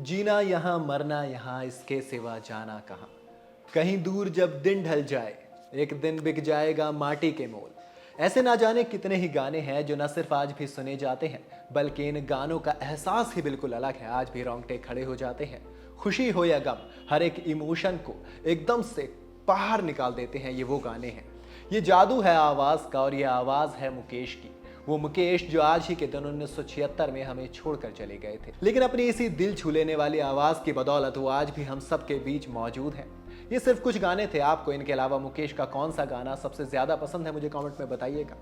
जीना यहाँ मरना यहाँ इसके सिवा जाना कहाँ। कहीं दूर जब दिन ढल जाए एक दिन बिक जाएगा माटी के मोल। ऐसे ना जाने कितने ही गाने हैं जो न सिर्फ आज भी सुने जाते हैं बल्कि इन गानों का एहसास ही बिल्कुल अलग है। आज भी रोंगटे खड़े हो जाते हैं। खुशी हो या गम, हर एक इमोशन को एकदम से बाहर निकाल देते हैं। ये वो गाने हैं, ये जादू है आवाज का और ये आवाज है मुकेश की। वो मुकेश जो आज ही के दिन 1976 में हमें छोड़कर चले गए थे, लेकिन अपनी इसी दिल छू लेने वाली आवाज की बदौलत वो आज भी हम सबके बीच मौजूद हैं। ये सिर्फ कुछ गाने थे। आपको इनके अलावा मुकेश का कौन सा गाना सबसे ज्यादा पसंद है, मुझे कमेंट में बताइएगा।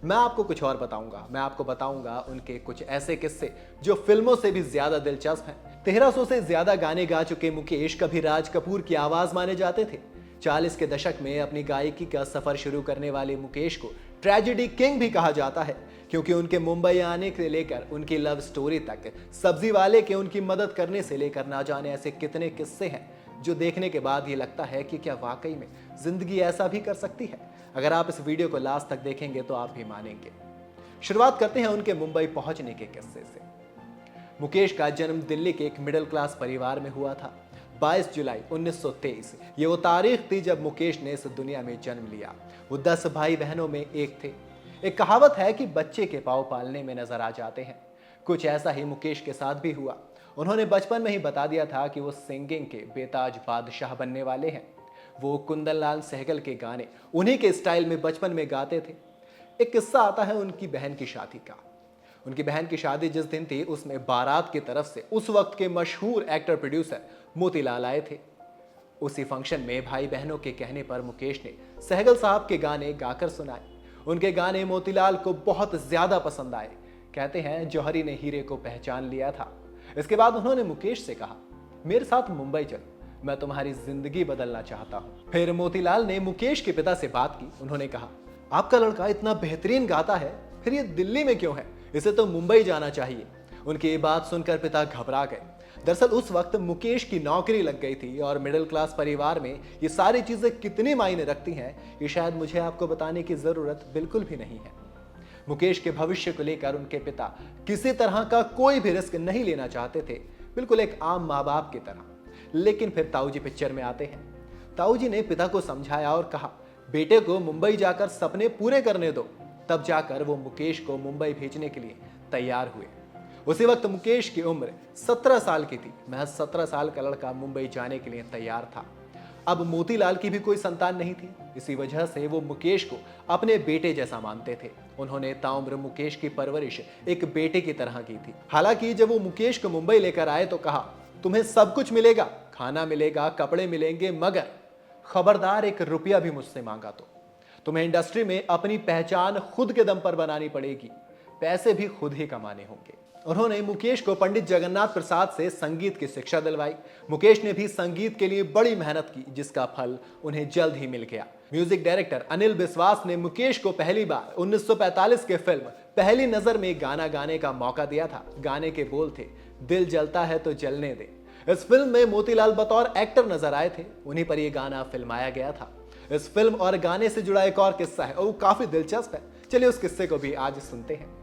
मैं आपको कुछ और बताऊंगा। मैं आपको बताऊंगा उनके कुछ ऐसे किस्से जो फिल्मों से भी ज्यादा दिलचस्प हैं। 1300 से ज्यादा गाने गा चुके मुकेश कभी राज कपूर की आवाज माने जाते थे। 40 के दशक में अपनी गायकी का सफर शुरू करने वाले मुकेश को ट्रेजेडी किंग भी कहा जाता है, क्योंकि उनके मुंबई आने से लेकर उनकी लव स्टोरी तक, सब्जी वाले के उनकी मदद करने से लेकर ना जाने ऐसे कितने किस्से हैं जो देखने के बाद ये लगता है कि क्या वाकई में जिंदगी ऐसा भी कर सकती है। अगर आप इस वीडियो को लास्ट तक देखेंगे तो आप भी मानेंगे। शुरुआत करते हैं उनके मुंबई पहुंचने के किस्से से। मुकेश का जन्म दिल्ली के एक मिडिल क्लास परिवार में हुआ था। 22 जुलाई 1923 ये वो तारीख थी जब मुकेश ने इस दुनिया में जन्म लिया। वो 10 भाई बहनों में एक थे। एक कहावत है कि बच्चे के पाँव पालने में नजर आ जाते हैं। कुछ ऐसा ही मुकेश के साथ भी हुआ। उन्होंने बचपन में ही बता दिया था कि वो सिंगिंग के बेताज बादशाह बनने वाले हैं। वो कुंदन लाल सहगल के गाने उन्हीं के स्टाइल में बचपन में गाते थे। एक किस्सा आता है उनकी बहन की शादी का। उनकी बहन की शादी जिस दिन थी उसमें बारात की तरफ से उस वक्त के मशहूर एक्टर प्रोड्यूसर मोतीलाल आए थे। उसी फंक्शन में भाई बहनों के कहने पर मुकेश ने सहगल साहब के गाने गाकर सुनाए। उनके गाने मोतीलाल को बहुत ज्यादा पसंद आए। कहते हैं जौहरी ने हीरे को पहचान लिया था। इसके बाद उन्होंने मुकेश से कहा, मेरे साथ मुंबई चलो, मैं तुम्हारी जिंदगी बदलना चाहता हूं। फिर मोतीलाल ने मुकेश के पिता से बात की। उन्होंने कहा, आपका लड़का इतना बेहतरीन गाता है, फिर ये दिल्ली में क्यों है, इसे तो मुंबई जाना चाहिए। उनकी ये बात सुनकर पिता घबरा गए। दरअसल उस वक्त मुकेश की नौकरी लग गई थी और मिडिल क्लास परिवार में ये सारी चीजें कितनी मायने रखती हैं ये शायद मुझे आपको बताने की जरूरत बिल्कुल भी नहीं है। मुकेश के भविष्य को लेकर उनके पिता किसी तरह का कोई भी रिस्क नहीं लेना चाहते थे, बिल्कुल एक आम माँ बाप की तरह। लेकिन फिर ताऊजी पिक्चर में आते हैं। ताऊजी ने पिता को समझाया और कहा, बेटे को मुंबई जाकर सपने पूरे करने दो। तब जाकर वो मुकेश को मुंबई भेजने के लिए तैयार हुए। उसी वक्त मुकेश की उम्र 17 साल की थी। महज 17 साल का लड़का मुंबई जाने के लिए तैयार था। अब मोतीलाल की भी कोई संतान नहीं थी, इसी वजह से वो मुकेश को अपने बेटे जैसा मानते थे। उन्होंने ताउम्र मुकेश की परवरिश एक बेटे की तरह की थी। हालांकि जब वो मुकेश को मुंबई लेकर आए तो कहा, तुम्हें सब कुछ मिलेगा, खाना मिलेगा, कपड़े मिलेंगे, मगर खबरदार एक रुपया भी मुझसे मांगा तो तुम्हें इंडस्ट्री में अपनी पहचान खुद के दम पर बनानी पड़ेगी, पैसे भी खुद ही कमाने होंगे। उन्होंने मुकेश को पंडित जगन्नाथ प्रसाद से संगीत की शिक्षा दिलवाई। मुकेश ने भी संगीत के लिए बड़ी मेहनत की, जिसका फल उन्हें जल्द ही मिल गया। म्यूजिक डायरेक्टर अनिल बिस्वास ने मुकेश को पहली बार 1945 के फिल्म पहली नजर में गाना गाने का मौका दिया था। गाने के बोल थे, दिल जलता है तो जलने दे। इस फिल्म में मोतीलाल बतौर एक्टर नजर आए थे, उन्हीं पर यह गाना फिल्माया गया था। इस फिल्म और गाने से जुड़ा एक और किस्सा है और वो काफी दिलचस्प है। चलिए उस किस्से को भी आज सुनते हैं।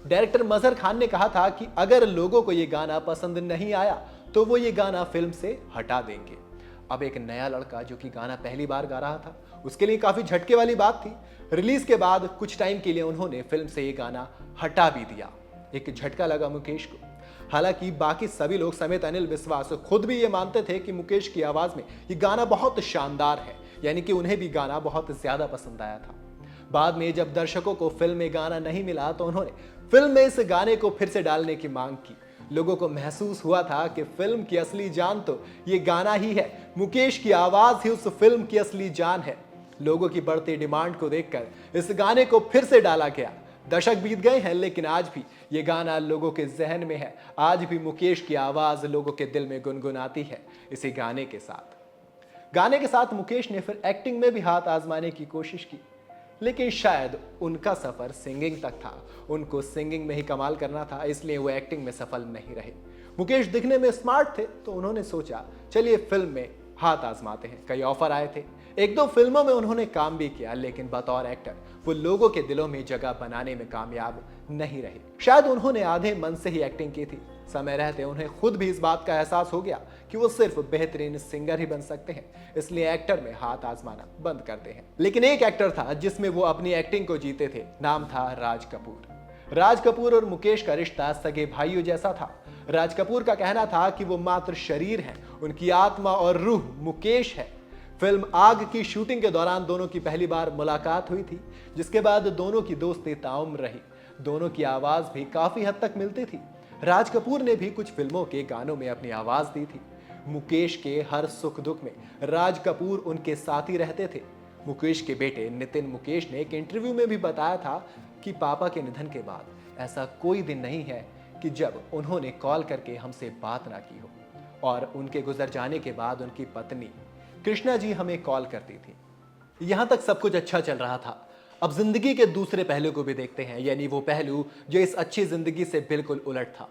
डायरेक्टर मजहर खान ने कहा था कि अगर लोगों को यह गाना पसंद नहीं आया तो वो ये गाना फिल्म से हटा देंगे। अब एक नया लड़का जो कि गाना पहली बार गा रहा था, उसके लिए काफी झटके वाली बात थी। रिलीज के बाद कुछ टाइम के लिए उन्होंने फिल्म से ये गाना हटा भी दिया। एक झटका लगा मुकेश को। हालांकि बाकी सभी लोग समेत अनिल विश्वास खुद भी ये मानते थे कि मुकेश की आवाज में ये गाना बहुत शानदार है, यानी कि उन्हें भी गाना बहुत ज्यादा पसंद आया था। बाद में जब दर्शकों को फिल्म में गाना नहीं मिला तो उन्होंने फिल्म में इस गाने को फिर से डालने की मांग की। लोगों को महसूस हुआ था कि फिल्म की असली जान तो ये गाना ही है, मुकेश की आवाज ही उस फिल्म की असली जान है। लोगों की बढ़ती डिमांड को देखकर इस गाने को फिर से डाला गया। दशक बीत गए हैं लेकिन आज भी ये गाना लोगों के जहन में है। आज भी मुकेश की आवाज लोगों के दिल में गुनगुनाती है इसी गाने के साथ मुकेश ने फिर एक्टिंग में भी हाथ आजमाने की कोशिश की, लेकिन शायद उनका सफर सिंगिंग तक था। उनको सिंगिंग में ही कमाल करना था, इसलिए वो एक्टिंग में सफल नहीं रहे। मुकेश दिखने में स्मार्ट थे तो उन्होंने सोचा चलिए फिल्म में हाथ आजमाते हैं। कई ऑफर आए थे, एक दो फिल्मों में उन्होंने काम भी किया, लेकिन बतौर एक्टर वो लोगों के दिलों में जगह बनाने में कामयाब नहीं रहे। शायद उन्होंने आधे मन से ही एक्टिंग की थी। समय रहते उन्हें खुद भी इस बात का एहसास हो गया कि वो सिर्फ बेहतरीन सिंगर ही बन सकते हैं, इसलिए एक्टर में हाथ आजमाना बंद करते हैं। लेकिन एक एक्टर था जिसमें वो अपनी एक्टिंग को जीते थे, नाम था राज कपूर। राज कपूर और मुकेश का रिश्ता सगे भाइयों जैसा था। राज कपूर का कहना था कि वो मात्र शरीर हैं, उनकी आत्मा और रूह मुकेश है। फिल्म आग की शूटिंग के दौरान दोनों की पहली बार मुलाकात हुई थी, जिसके बाद दोनों की दोस्ती ताउम्र रही। दोनों की आवाज भी काफी हद तक मिलती थी। राज कपूर ने भी कुछ फिल्मों के गानों में अपनी आवाज दी थी। मुकेश के हर सुख दुख में राज कपूर उनके साथी रहते थे। मुकेश के बेटे नितिन मुकेश ने एक इंटरव्यू में भी बताया था कि पापा के निधन के बाद ऐसा कोई दिन नहीं है कि जब उन्होंने कॉल करके हमसे बात ना की हो, और उनके गुजर जाने के बाद उनकी पत्नी कृष्णा जी हमें कॉल करती थी। यहां तक सब कुछ अच्छा चल रहा था। अब जिंदगी के दूसरे पहलू को भी देखते हैं, यानी वो पहलू जो इस अच्छी जिंदगी से बिल्कुल उलट था।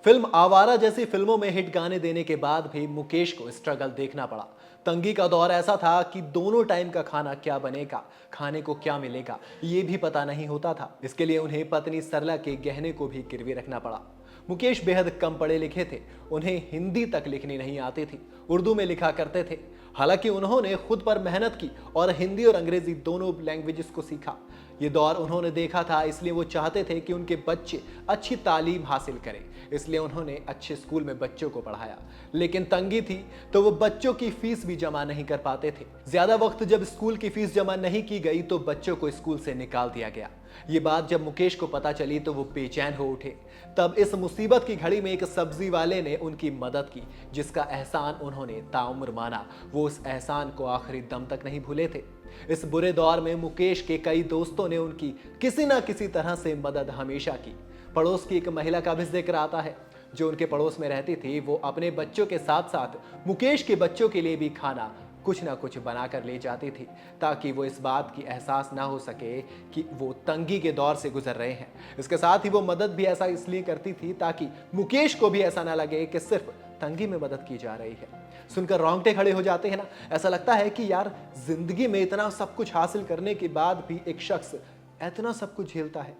फिल्म आवारा जैसी फिल्मों में हिट गाने देने के बाद भी मुकेश को स्ट्रगल देखना पड़ा। तंगी का दौर ऐसा था कि दोनों टाइम का खाना क्या बनेगा, खाने को क्या मिलेगा, ये भी पता नहीं होता था। इसके लिए उन्हें पत्नी सरला के गहने को भी गिरवी रखना पड़ा। मुकेश बेहद कम पढ़े लिखे थे, उन्हें हिंदी तक लिखनी नहीं आती थी, उर्दू में लिखा करते थे। हालांकि उन्होंने खुद पर मेहनत की और हिंदी और अंग्रेजी दोनों लैंग्वेजेस को सीखा। ये दौर उन्होंने देखा था, इसलिए वो चाहते थे कि उनके बच्चे अच्छी तालीम हासिल करें, इसलिए उन्होंने अच्छे स्कूल में बच्चों को पढ़ाया। लेकिन तंगी थी तो वो बच्चों की फीस भी जमा नहीं कर पाते थे। ज्यादा वक्त जब स्कूल की फीस जमा नहीं की गई तो बच्चों को स्कूल से निकाल दिया गया। ये बात जब मुकेश को पता चली तो वो बेचैन हो उठे। तब इस मुसीबत की घड़ी में एक सब्जी वाले ने उनकी मदद की, जिसका एहसान उन्होंने ताउम्र माना। वो उस एहसान को आखिरी दम तक नहीं भूले थे। इस बुरे दौर में मुकेश के कई दोस्तों ने उनकी किसी ना किसी तरह से मदद हमेशा की। पड़ोस की एक महिला का भी जिक्र आता है जो उनके पड़ोस में रहती थी। वो अपने बच्चों के साथ साथ मुकेश के बच्चों के लिए भी खाना कुछ ना कुछ बनाकर ले जाती थी, ताकि वो इस बात की एहसास ना हो सके कि वो तंगी के दौर से गुजर रहे हैं। इसके साथ ही वो मदद भी ऐसा इसलिए करती थी ताकि मुकेश को भी ऐसा ना लगे कि सिर्फ तंगी में मदद की जा रही है। सुनकर रोंगटे खड़े हो जाते हैं ना। ऐसा लगता है कि यार, जिंदगी में इतना सब कुछ हासिल करने के बाद भी एक शख्स इतना सब कुछ झेलता है।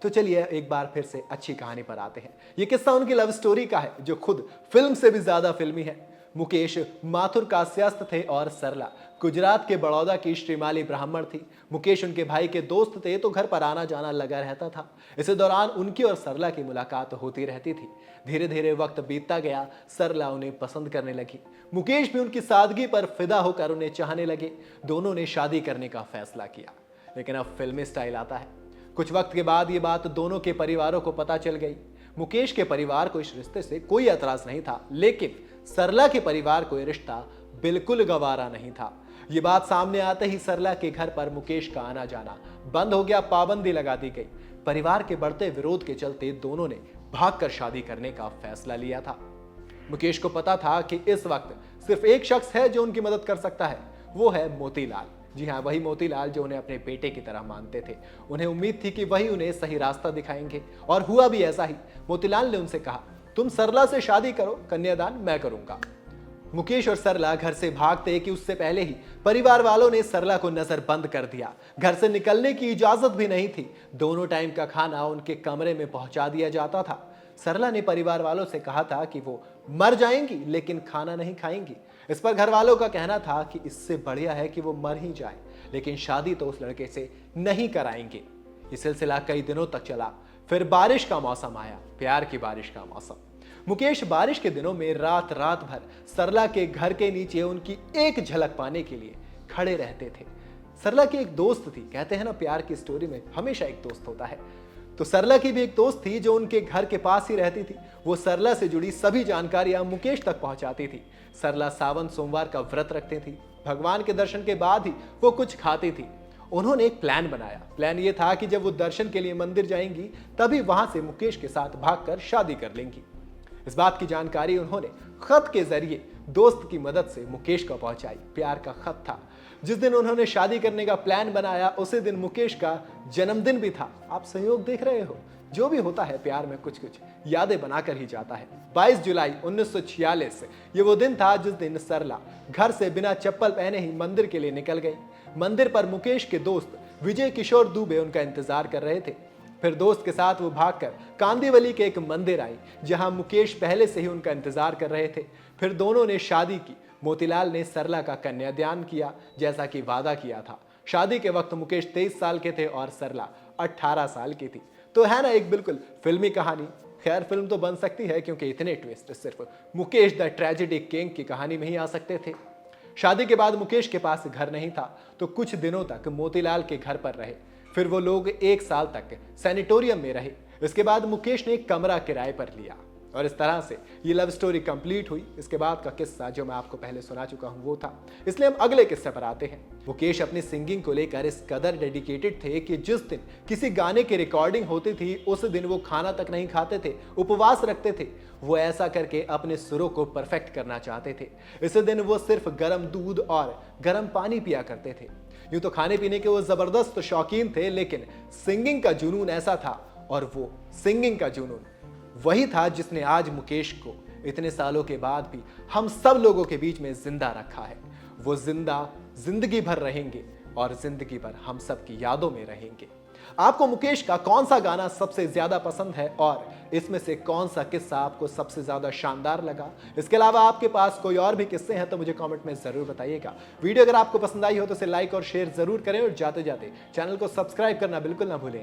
तो चलिए एक बार फिर से अच्छी कहानी पर आते हैं। ये किस्सा उनकी लव स्टोरी का है, जो खुद फिल्म से भी ज्यादा फिल्मी है। मुकेश माथुर कास्यस्त थे और सरला गुजरात के बड़ौदा की श्रीमाली ब्राह्मण थी। मुकेश उनके भाई के दोस्त थे तो घर पर आना जाना लगा रहता था। इसी दौरान उनकी और सरला की मुलाकात होती रहती थी। धीरे धीरे वक्त बीतता गया, सरला उन्हें पसंद करने लगी। मुकेश भी उनकी सादगी पर फिदा होकर उन्हें चाहने लगे। दोनों ने शादी करने का फैसला किया। लेकिन अब फिल्मी स्टाइल आता है। कुछ वक्त के बाद ये बात दोनों के परिवारों को पता चल गई। मुकेश के परिवार को इस रिश्ते से कोई एतराज नहीं था, लेकिन सरला के परिवार को यह रिश्ता बिल्कुल गवारा नहीं था। ये बात सामने आते ही सरला के घर पर मुकेश का आना जाना बंद हो गया, पाबंदी लगा दी गई। परिवार के बढ़ते विरोध के चलते दोनों ने भागकर शादी करने का फैसला लिया था। मुकेश को पता था कि इस वक्त सिर्फ एक शख्स है जो उनकी मदद कर सकता है, वो है मोतीलाल। जी हाँ, वही मोतीलाल जो उन्हें अपने बेटे की तरह मानते थे। उन्हें उम्मीद थी कि वही उन्हें सही रास्ता दिखाएंगे, और हुआ भी ऐसा ही। मोतीलाल ने उनसे कहा, तुम सरला से शादी करो, कन्यादान मैं करूंगा। मुकेश और सरला घर से भागते कि उससे पहले ही परिवार वालों ने सरला को नजर बंद कर दिया। घर से निकलने की इजाजत भी नहीं थी। दोनों टाइम का खाना उनके कमरे में पहुंचा दिया जाता था। सरला ने परिवार वालों से कहा था कि वो मर जाएंगी लेकिन खाना नहीं खाएंगी। इस पर घर वालों का कहना था कि इससे बढ़िया है कि वो मर ही जाए, लेकिन शादी तो उस लड़के से नहीं कराएंगे। ये सिलसिला कई दिनों तक चला। फिर बारिश का मौसम आया, प्यार की बारिश का मौसम। मुकेश बारिश के दिनों में रात रात भर सरला के घर के नीचे उनकी एक झलक पाने के लिए खड़े रहते थे। सरला की एक दोस्त थी। कहते हैं ना, प्यार की स्टोरी में हमेशा एक दोस्त होता है। तो सरला की भी एक दोस्त थी जो उनके घर के पास ही रहती थी। वो सरला से जुड़ी सभी जानकारियां मुकेश तक पहुंचाती थी। सरला सावन सोमवार का व्रत रखती थी। भगवान के दर्शन के बाद ही वो कुछ खाती थी। उन्होंने एक प्लान बनाया। प्लान ये था कि जब वो दर्शन के लिए मंदिर जाएंगी तभी वहां से मुकेश के साथ भागकर शादी कर लेंगी। इस बात की जानकारी उन्होंने खत के जरिए दोस्त की मदद से मुकेश को पहुंचाई। प्यार का खत था। जिस दिन उन्होंने शादी करने का प्लान बनाया उसी दिन मुकेश का जन्मदिन भी था। आप संयोग देख रहे हो, जो भी होता है प्यार में कुछ कुछ यादें बनाकर ही जाता है। 22 जुलाई 1946 ये वो दिन था जिस दिन सरला घर से बिना चप्पल पहने ही मंदिर के लिए निकल गई। मंदिर पर मुकेश के दोस्त विजय किशोर दुबे उनका इंतजार कर रहे थे। फिर दोस्त के साथ वो भागकर कांदिवली के एक मंदिर आई जहां मुकेश पहले से ही उनका इंतजार कर रहे थे। फिर दोनों ने शादी की। मोतीलाल ने सरला का कन्यादान किया जैसा कि वादा किया था। शादी के वक्त मुकेश 23 साल के थे और सरला 18 साल की थी। तो है ना एक बिल्कुल फिल्मी कहानी। खैर फिल्म तो बन सकती है क्योंकि इतने ट्विस्ट सिर्फ मुकेश द ट्रेजेडी किंग की कहानी में ही आ सकते थे। शादी के बाद मुकेश के पास घर नहीं था तो कुछ दिनों तक मोतीलाल के घर पर रहे। फिर वो लोग 1 साल तक सैनिटोरियम में रहे। इसके बाद मुकेश ने एक कमरा किराए पर लिया और इस तरह से ये लव स्टोरी कंप्लीट हुई। इसके बाद का किस्सा जो मैं आपको पहले सुना चुका हूं वो था, इसलिए हम अगले किस्से पर आते हैं। मुकेश अपनी सिंगिंग को लेकर इस कदर डेडिकेटेड थे कि जिस दिन किसी गाने की रिकॉर्डिंग होती थी उस दिन वो खाना तक नहीं खाते थे, उपवास रखते थे। वो ऐसा करके अपने सुरों को परफेक्ट करना चाहते थे। इस दिन वो सिर्फ गर्म दूध और गर्म पानी पिया करते थे। यूं तो खाने पीने के वो जबरदस्त शौकीन थे, लेकिन सिंगिंग का जुनून ऐसा था, और वो सिंगिंग का जुनून वही था जिसने आज मुकेश को इतने सालों के बाद भी हम सब लोगों के बीच में जिंदा रखा है। वो जिंदा जिंदगी भर रहेंगे और जिंदगी भर हम सब की यादों में रहेंगे। आपको मुकेश का कौन सा गाना सबसे ज्यादा पसंद है और इसमें से कौन सा किस्सा आपको सबसे ज्यादा शानदार लगा? इसके अलावा आपके पास कोई और भी किस्से हैं तो मुझे कमेंट में जरूर बताइएगा। वीडियो अगर आपको पसंद आई हो तो इसे लाइक और शेयर जरूर करें और जाते जाते चैनल को सब्सक्राइब करना बिल्कुल ना भूलें।